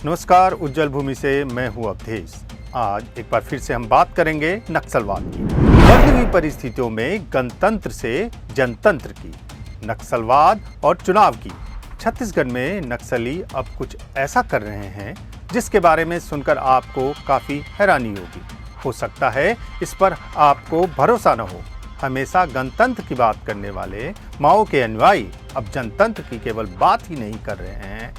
नमस्कार, उज्जवल भूमि से मैं हूं अवधेश। आज एक बार फिर से हम बात करेंगे नक्सलवाद की। बदली हुई परिस्थितियों में गणतंत्र से जनतंत्र की, नक्सलवाद और चुनाव की। छत्तीसगढ़ में नक्सली अब कुछ ऐसा कर रहे हैं जिसके बारे में सुनकर आपको काफ़ी हैरानी होगी। हो सकता है इस पर आपको भरोसा न हो। हमेशा गणतंत्र की बात करने वाले माओ के अनुयायी अब जनतंत्र की केवल बात ही नहीं कर रहे हैं,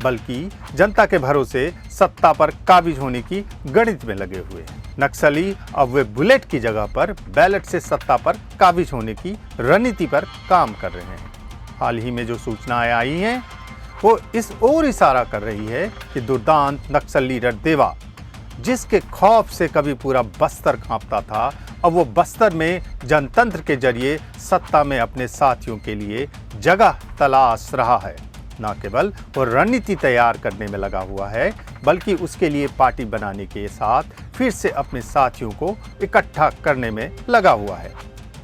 बल्कि जनता के भरोसे सत्ता पर काबिज होने की गणित में लगे हुए हैं। नक्सली अब वे बुलेट की जगह पर बैलेट से सत्ता पर काबिज होने की रणनीति पर काम कर रहे हैं। हाल ही में जो सूचनाएं आई हैं वो इस ओर इशारा कर रही है कि दुर्दांत नक्सल लीडर देवा, जिसके खौफ से कभी पूरा बस्तर कांपता था, अब वो बस्तर में जनतंत्र के जरिए सत्ता में अपने साथियों के लिए जगह तलाश रहा है। न केवल वो रणनीति तैयार करने में लगा हुआ है, बल्कि उसके लिए पार्टी बनाने के साथ फिर से अपने साथियों को इकट्ठा करने में लगा हुआ है।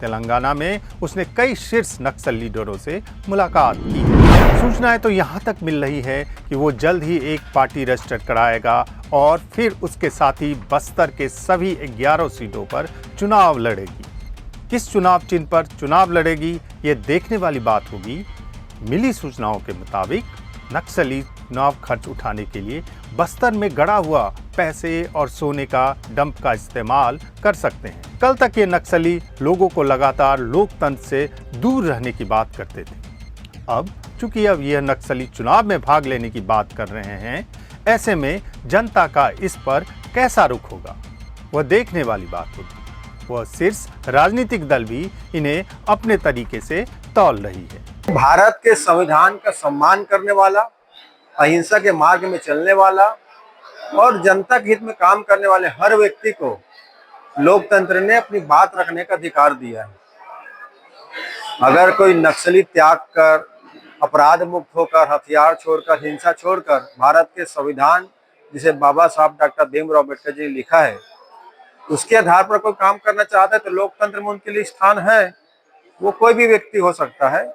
तेलंगाना में उसने कई शीर्ष नक्सल लीडरों से मुलाकात की है। सूचनाएं तो यहाँ तक मिल रही है कि वो जल्द ही एक पार्टी रजिस्टर कराएगा और फिर उसके साथ ही बस्तर के सभी 11 सीटों पर चुनाव लड़ेगी। किस चुनाव चिन्ह पर चुनाव लड़ेगी, ये देखने वाली बात होगी। मिली सूचनाओं के मुताबिक नक्सली चुनाव खर्च उठाने के लिए बस्तर में गड़ा हुआ पैसे और सोने का डंप का इस्तेमाल कर सकते हैं। कल तक ये नक्सली लोगों को लगातार लोकतंत्र से दूर रहने की बात करते थे। अब चूंकि अब यह नक्सली चुनाव में भाग लेने की बात कर रहे हैं, ऐसे में जनता का इस पर कैसा रुख होगा, वह देखने वाली बात होगी। वह शीर्ष राजनीतिक दल भी इन्हें अपने तरीके से तौल रही है। भारत के संविधान का सम्मान करने वाला, अहिंसा के मार्ग में चलने वाला और जनता के हित में काम करने वाले हर व्यक्ति को लोकतंत्र ने अपनी बात रखने का अधिकार दिया है। अगर कोई नक्सली त्याग कर, अपराध मुक्त होकर, हथियार छोड़कर, हिंसा छोड़कर भारत के संविधान, जिसे बाबा साहब डॉक्टर भीमराव अम्बेडकर जी ने लिखा है, उसके आधार पर कोई काम करना चाहता है तो लोकतंत्र में उनके लिए स्थान है। वो कोई भी व्यक्ति हो सकता है।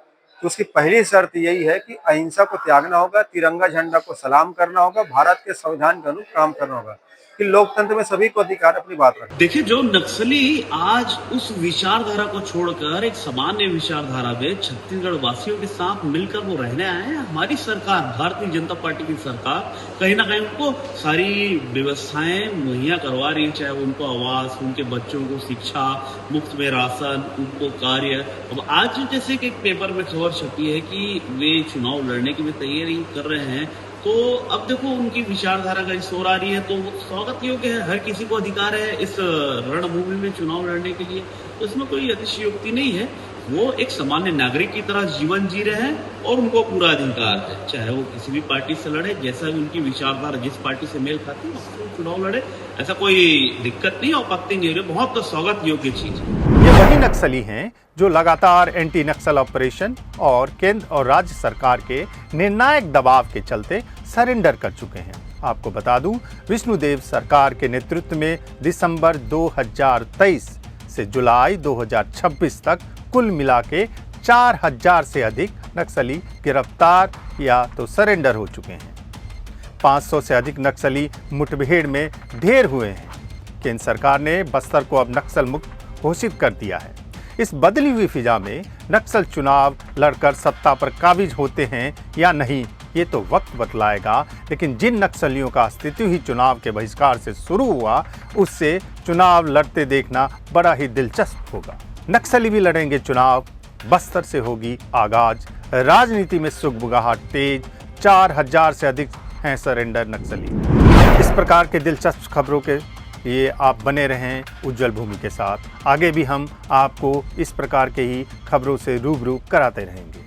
तो उसकी पहली शर्त यही है कि अहिंसा को त्यागना होगा, तिरंगा झंडा को सलाम करना होगा, भारत के संविधान के अनुरूप काम करना होगा कि लोकतंत्र में सभी को अधिकार अपनी बात रखें। देखिए, जो नक्सली आज उस विचारधारा को छोड़कर एक सामान्य विचारधारा में छत्तीसगढ़ वासियों के साथ मिलकर वो रहने आए हैं। हमारी सरकार, भारतीय जनता पार्टी की सरकार, कहीं ना कहीं उनको सारी व्यवस्थाएं मुहैया करवा रही है, चाहे उनको आवास, उनके बच्चों को शिक्षा, मुफ्त में राशन, उनको कार्य। अब आज जैसे कि एक पेपर में खबर छपी है कि वे चुनाव लड़ने की भी तैयारी कर रहे हैं, तो अब देखो उनकी विचारधारा का ओर आ रही है, तो स्वागत योग्य है। हर किसी को अधिकार है इस रणभूमि में चुनाव लड़ने के लिए, तो इसमें कोई अतिशयोक्ति नहीं है। वो एक सामान्य नागरिक की तरह जीवन जी रहे हैं और उनको पूरा अधिकार है, चाहे वो किसी भी पार्टी से लड़े, जैसा भी उनकी विचारधारा जिस पार्टी से मेल खाती है उससे चुनाव लड़े, ऐसा कोई दिक्कत नहीं, आपत्ति नहीं है। बहुत स्वागत योग्य चीज है। ये वही नक्सली हैं जो लगातार एंटी नक्सल ऑपरेशन और केंद्र और राज्य सरकार के निर्णायक दबाव के चलते सरेंडर कर चुके हैं। आपको बता दूं, विष्णुदेव सरकार के नेतृत्व में दिसंबर 2023 से जुलाई 2026 तक कुल मिला के 4000 से अधिक नक्सली गिरफ्तार या तो सरेंडर हो चुके हैं। 500 से अधिक नक्सली मुठभेड़ में ढेर हुए हैं। केंद्र सरकार ने बस्तर को अब नक्सल मुक्त घोषित कर दिया है। इस बदली हुई फिजा में नक्सल चुनाव लड़कर सत्ता पर काबिज होते हैं या नहीं, ये तो वक्त बतलाएगा। लेकिन जिन नक्सलियों का अस्तित्व ही चुनाव के बहिष्कार से शुरू हुआ, उससे चुनाव लड़ते देखना बड़ा ही दिलचस्प होगा। नक्सली भी लड़ेंगे चुनाव, बस्तर से होगी आगाज, राजनीति में सुगबुगाहट तेज, 4000 से अधिक हैं सरेंडर नक्सली। इस प्रकार के दिलचस्प खबरों के लिए आप बने रहें उज्जवल भूमि के साथ। आगे भी हम आपको इस प्रकार के ही खबरों से रूबरू कराते रहेंगे।